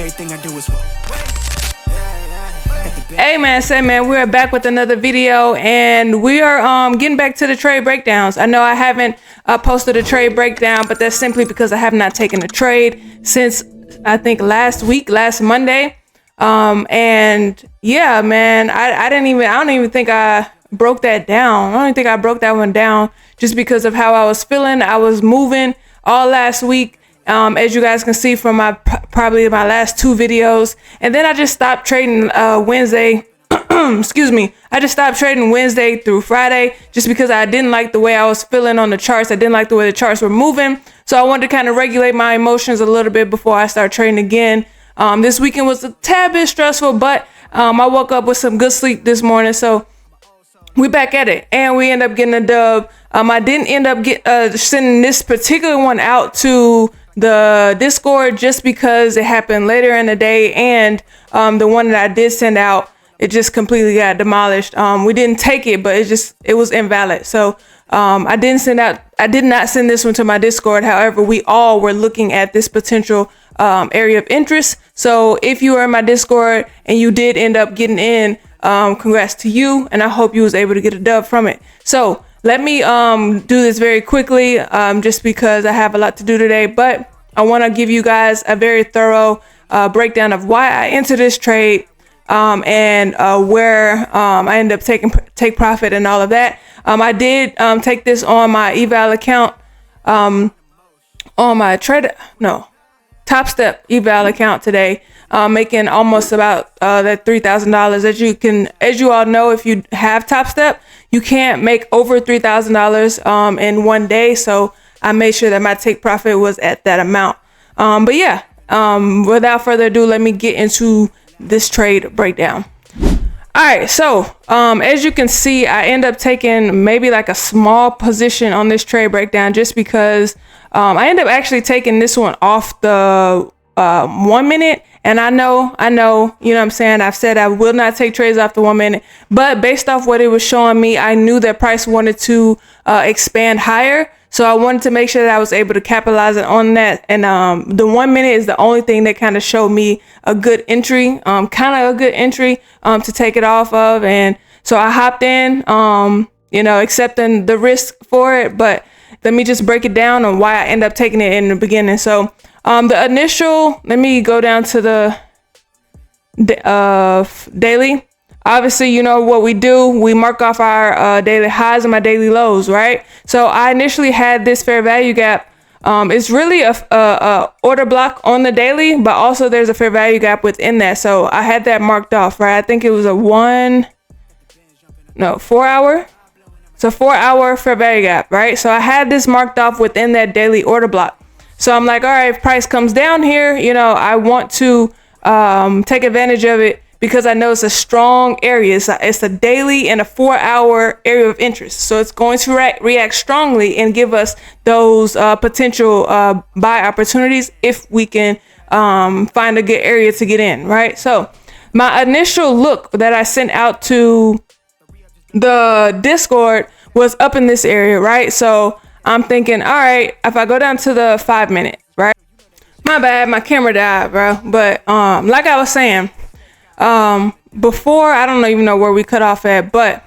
Everything I do is Hey man, say man, we are back with another video, and we are getting back to the trade breakdowns. I know I haven't posted a trade breakdown, but that's simply because I have not taken a trade since I think last Monday. And yeah, man, I don't even think I broke that down. I don't even think I broke that one down just because of how I was feeling. I was moving all last week. As you guys can see from probably my last two videos. And then I just stopped trading Wednesday. Excuse me. I just stopped trading Wednesday through Friday just because I didn't like the way I was feeling on the charts. I didn't like the way the charts were moving. So I wanted to kind of regulate my emotions a little bit before I start trading again. This weekend was a tad bit stressful, but I woke up with some good sleep this morning. So we back at it, and we end up getting a dub. I didn't end up sending this particular one out to the Discord just because it happened later in the day, and the one that I did send out, it just completely got demolished. We didn't take it, but it was invalid. So I did not send this one to my Discord. However, we all were looking at this potential area of interest. So if you are in my Discord and you did end up getting in, congrats to you, and I hope you was able to get a dub from it. So let me do this very quickly, just because I have a lot to do today, but I want to give you guys a very thorough breakdown of why I entered this trade, and where I end up take profit and all of that. I did take this on my eval account, on my TOPSTEP eval account today, making almost about that $3,000. As you all know, if you have TOPSTEP, you can't make over $3,000 in one day. So I made sure that my take profit was at that amount. But yeah, without further ado, let me get into this trade breakdown. All right, so as you can see, I end up taking maybe like a small position on this trade breakdown just because I end up actually taking this one off the 1 minute. And I know, you know what I'm saying? I've said I will not take trades off the 1 minute, but based off what it was showing me, I knew that price wanted to expand higher. So I wanted to make sure that I was able to capitalize on that. And the 1 minute is the only thing that kind of showed me a good entry, to take it off of. And so I hopped in, accepting the risk for it. But let me just break it down on why I end up taking it in the beginning. So the initial, let me go down to the daily. Obviously, you know what we do. We mark off our daily highs and my daily lows, right? So I initially had this fair value gap. It's really a order block on the daily, but also there's a fair value gap within that. So I had that marked off, right? I think it was a 4 hour. It's a 4 hour fair value gap, right? So I had this marked off within that daily order block. So I'm like, all right, if price comes down here, I want to take advantage of it because I know it's a strong area. It's a daily and a 4 hour area of interest. So it's going to react strongly and give us those potential buy opportunities if we can find a good area to get in, right? So my initial look that I sent out to the Discord was up in this area, right? So I'm thinking, all right, if I go down to the 5 minute, right? My bad, my camera died, bro. But like I was saying, before, I don't even know where we cut off at, but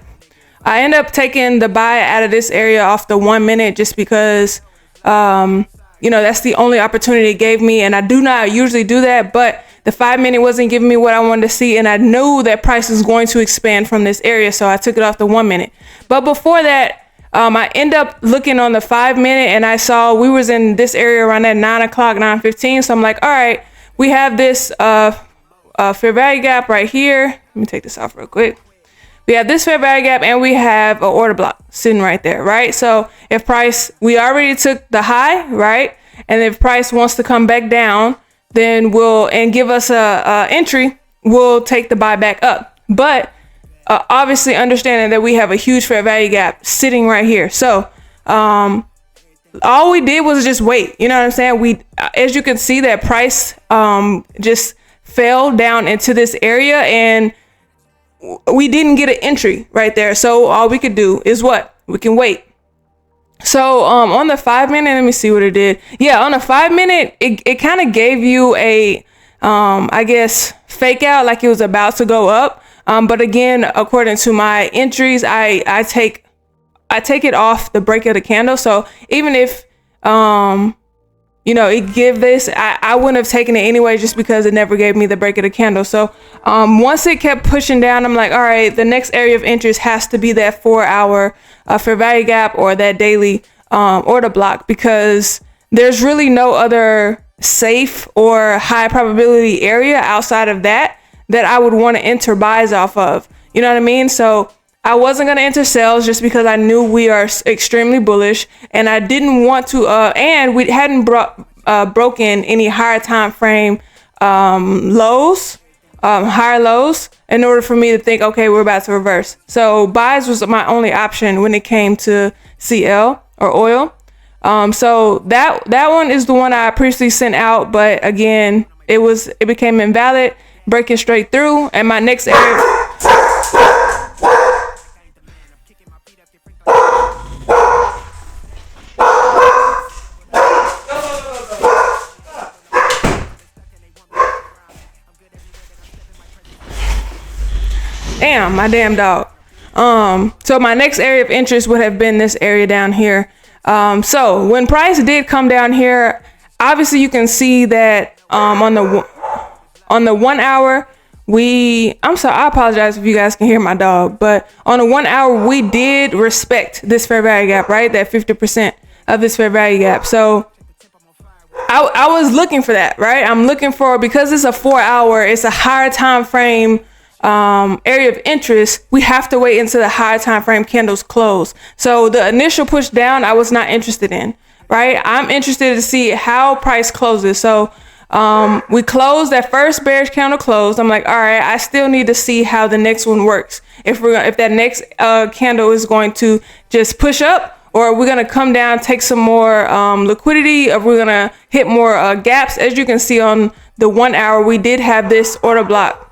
I end up taking the buy out of this area off the 1 minute just because, that's the only opportunity it gave me. And I do not usually do that, but the 5 minute wasn't giving me what I wanted to see. And I knew that price was going to expand from this area. So I took it off the 1 minute. But before that, I end up looking on the 5 minute and I saw we was in this area around at 9 o'clock, 9:15. So I'm like, all right, we have this fair value gap right here. Let me take this off real quick. We have this fair value gap and we have an order block sitting right there, right? So if price, we already took the high, right? And if price wants to come back down, then give us a entry, we'll take the buy back up. But obviously understanding that we have a huge fair value gap sitting right here. So all we did was just wait. You know what I'm saying? As you can see, that price just fell down into this area and we didn't get an entry right there. So all we could do is what? We can wait. So on the 5 minute, let me see what it did. Yeah, on the 5 minute, it kind of gave you a I guess, fake out like it was about to go up. But again, according to my entries, I take it off the break of the candle. So even if, it give this, I wouldn't have taken it anyway, just because it never gave me the break of the candle. So once it kept pushing down, I'm like, all right, the next area of interest has to be that 4-hour fair value gap or that daily order block, because there's really no other safe or high probability area outside of that I would want to enter buys off of. You know what I mean? So I wasn't going to enter sales just because I knew we are extremely bullish, and I didn't want to, and we hadn't broken any higher time frame lows, higher lows, in order for me to think, okay, we're about to reverse. So buys was my only option when it came to CL or oil. So that one is the one I previously sent out, but again, it became invalid, breaking straight through. And my next area, damn, my damn dog. So my next area of interest would have been this area down here. So when price did come down here, obviously you can see that on the 1 hour, I'm sorry, I apologize if you guys can hear my dog, but on the 1 hour, we did respect this fair value gap, right? That 50% of this fair value gap. So I was looking for that, right? I'm looking for, because it's a 4 hour, it's a higher time frame area of interest, we have to wait until the higher time frame candles close. So the initial push down, I was not interested in, right? I'm interested to see how price closes. So we closed, that first bearish candle closed. I'm like, all right, I still need to see how the next one works. If that next candle is going to just push up, or we're going to come down, take some more liquidity, or we're going to hit more gaps. As you can see on the 1 hour, we did have this order block.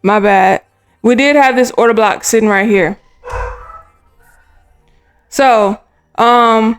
My bad. We did have this order block sitting right here. So, all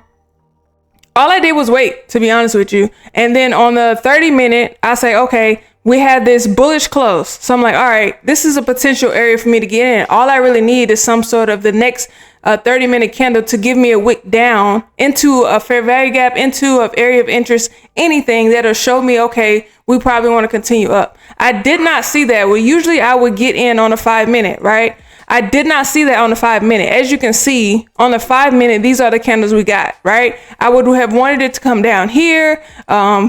I did was wait, to be honest with you. And then on the 30-minute, I say, okay, we had this bullish close. So I'm like, all right, this is a potential area for me to get in. All I really need is some sort of the next 30-minute candle to give me a wick down into a fair value gap, into an area of interest, anything that'll show me, okay, we probably want to continue up. I did not see that. Well, usually I would get in on a 5-minute, right? I did not see that on the 5-minute. As you can see on the 5-minute, these are the candles we got, right? I would have wanted it to come down here,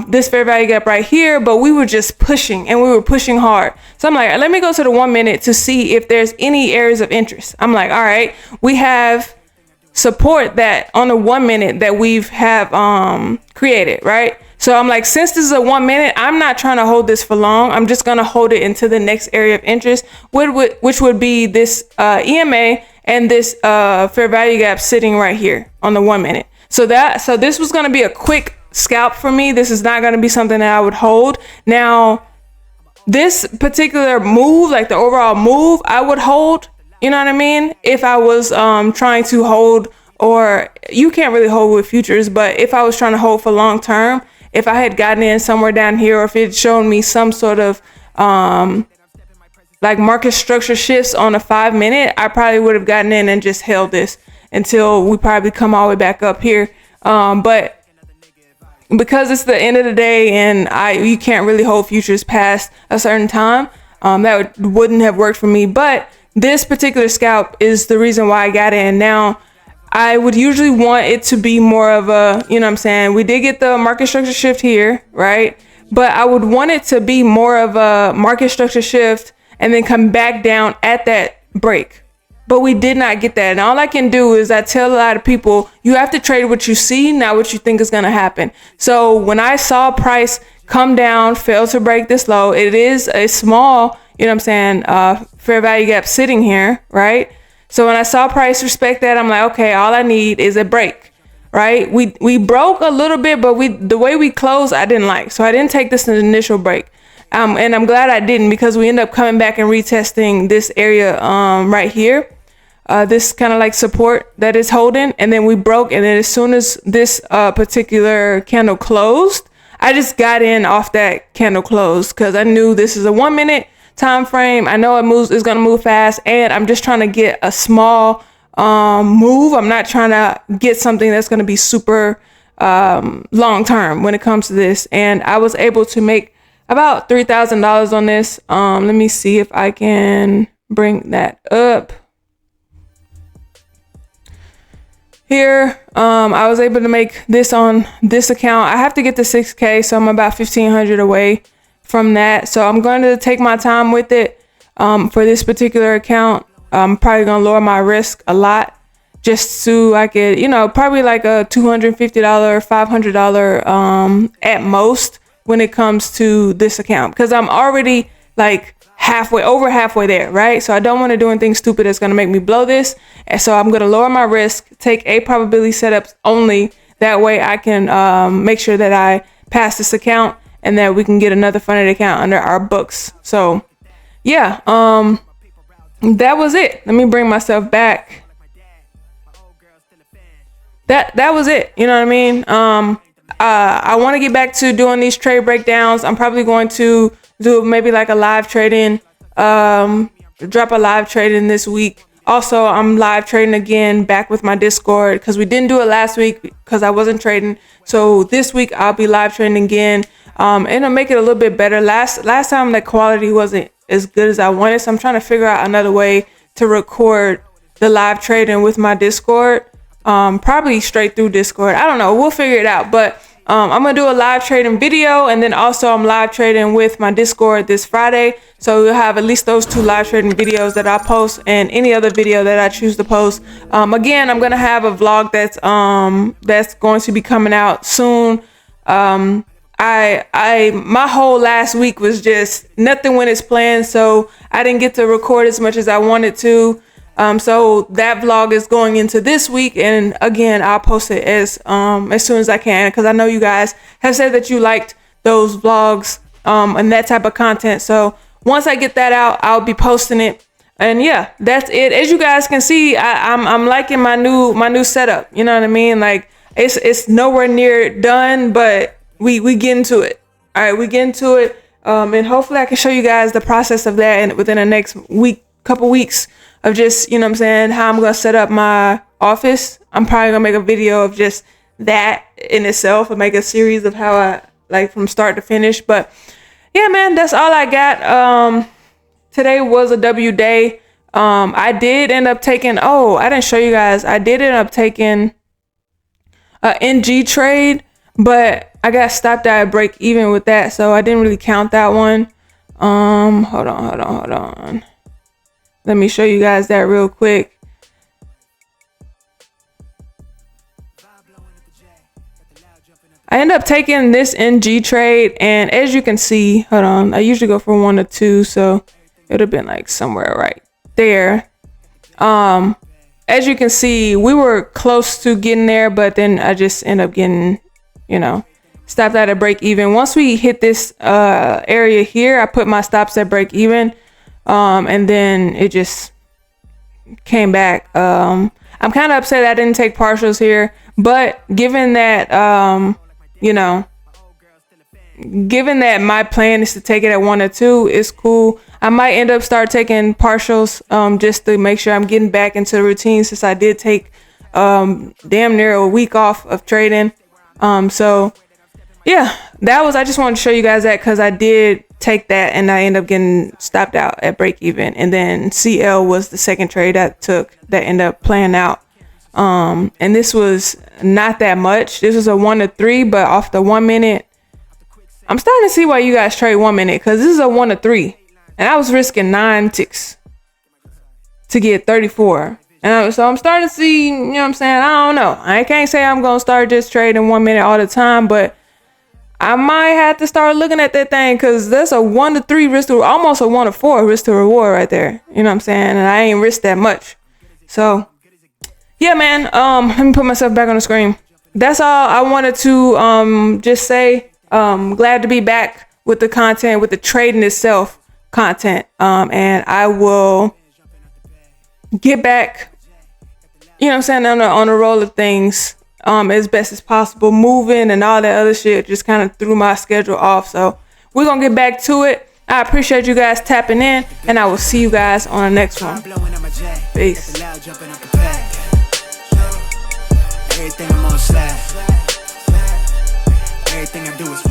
this fair value gap right here, but we were just pushing, and we were pushing hard. So I'm like, let me go to the 1 minute to see if there's any areas of interest. I'm like, all right, we have support that on the 1 minute that we've created, right? So I'm like, since this is a 1 minute, I'm not trying to hold this for long. I'm just going to hold it into the next area of interest, which would be this EMA and this fair value gap sitting right here on the 1 minute. So this was going to be a quick scalp for me. This is not going to be something that I would hold. Now, this particular move, like the overall move, I would hold, you know what I mean? If I was trying to hold, or you can't really hold with futures, but if I was trying to hold for long term, if I had gotten in somewhere down here, or if it shown me some sort of like market structure shifts on a 5-minute, I probably would have gotten in and just held this until we probably come all the way back up here. But because it's the end of the day and you can't really hold futures past a certain time, that wouldn't have worked for me. But this particular scalp is the reason why I got in. Now, I would usually want it to be more of a, you know what I'm saying? We did get the market structure shift here, right? But I would want it to be more of a market structure shift and then come back down at that break. But we did not get that. And all I can do is I tell a lot of people, you have to trade what you see, not what you think is going to happen. So when I saw price come down, fail to break this low, it is a small, you know what I'm saying, fair value gap sitting here, right? So when I saw price respect that, I'm like, okay, all I need is a break, right? We broke a little bit, but the way we closed, I didn't like. So I didn't take this as an initial break. And I'm glad I didn't, because we ended up coming back and retesting this area right here. this kind of like support that it's holding, and then we broke. And then as soon as this particular candle closed, I just got in off that candle close because I knew this is a 1 minute time frame. I know it's gonna move fast, and I'm just trying to get a small move. I'm not trying to get something that's gonna be super long term when it comes to this. And I was able to make about $3,000 on this. Let me see if I can bring that up here. I was able to make this on this account. I have to get to 6K, so I'm about 1,500 away from that. So I'm going to take my time with it. For this particular account, I'm probably going to lower my risk a lot, just so I could, probably like a $250, $500 at most when it comes to this account, because I'm already like over halfway there, right? So I don't want to do anything stupid that's going to make me blow this. And so I'm going to lower my risk, take a probability setups only. That way I can make sure that I pass this account and that we can get another funded account under our books. So yeah, that was it. Let me bring myself back. That was it. You know what I mean? I want to get back to doing these trade breakdowns. I'm probably going to do maybe like a live trading, drop a live trading this week. Also, I'm live trading again back with my Discord because we didn't do it last week because I wasn't trading. So this week I'll be live trading again, and I'll make it a little bit better. Last time the quality wasn't as good as I wanted, so I'm trying to figure out another way to record the live trading with my Discord. Probably straight through Discord. I don't know. We'll figure it out. But I'm gonna do a live trading video, and then also I'm live trading with my Discord this Friday. So we'll have at least those 2 live trading videos that I post, and any other video that I choose to post. Again, I'm gonna have a vlog that's going to be coming out soon. My whole last week was just nothing went as planned, so I didn't get to record as much as I wanted to. So that vlog is going into this week, and again, I'll post it as soon as I can, because I know you guys have said that you liked those vlogs and that type of content. So once I get that out, I'll be posting it. And yeah, that's it. As you guys can see, I'm liking my new setup. You know what I mean? Like it's nowhere near done, but we get into it. All right, we get into it, and hopefully I can show you guys the process of that and within the next couple weeks. Of just, you know what I'm saying, how I'm going to set up my office. I'm probably going to make a video of just that in itself and make a series of how I, like, from start to finish. But yeah, man, that's all I got. Today was a W day. I did end up taking, I didn't show you guys. I did end up taking a NG trade, but I got stopped at a break even with that. So I didn't really count that one. Hold on. Let me show you guys that real quick. I end up taking this NG trade, and as you can see, hold on, I usually go for 1 or 2, so it would have been like somewhere right there. As you can see, we were close to getting there, but then I just end up getting, stopped at a break even. Once we hit this area here, I put my stops at break even. And then it just came back. I'm kind of upset I didn't take partials here, but given that, given that my plan is to take it at 1 or 2, it's cool. I might end up start taking partials, just to make sure I'm getting back into the routine, since I did take, damn near a week off of trading. So yeah, I just wanted to show you guys that, cause I did take that and I ended up getting stopped out at break even. And then CL was the second trade I took that ended up playing out. And this was not that much. This was a 1 to 3, but off the 1 minute, I'm starting to see why you guys trade 1 minute, cause this is a 1 to 3 and I was risking 9 ticks to get 34. And so I'm starting to see, you know what I'm saying? I don't know. I can't say I'm going to start just trading 1 minute all the time, but I might have to start looking at that thing, because that's a 1 to 3 risk to, almost a 1 to 4 risk to reward right there. You know what I'm saying? And I ain't risked that much. So yeah, man, let me put myself back on the screen. That's all I wanted to just say. Glad to be back with the content, with the trading itself content. And I will get back you know what I'm saying, on the roll of things as best as possible. Moving and all that other shit just kind of threw my schedule off. So we're gonna get back to it. I appreciate you guys tapping in, and I will see you guys on the next one. Peace. Everything I'm on slab. Everything I do is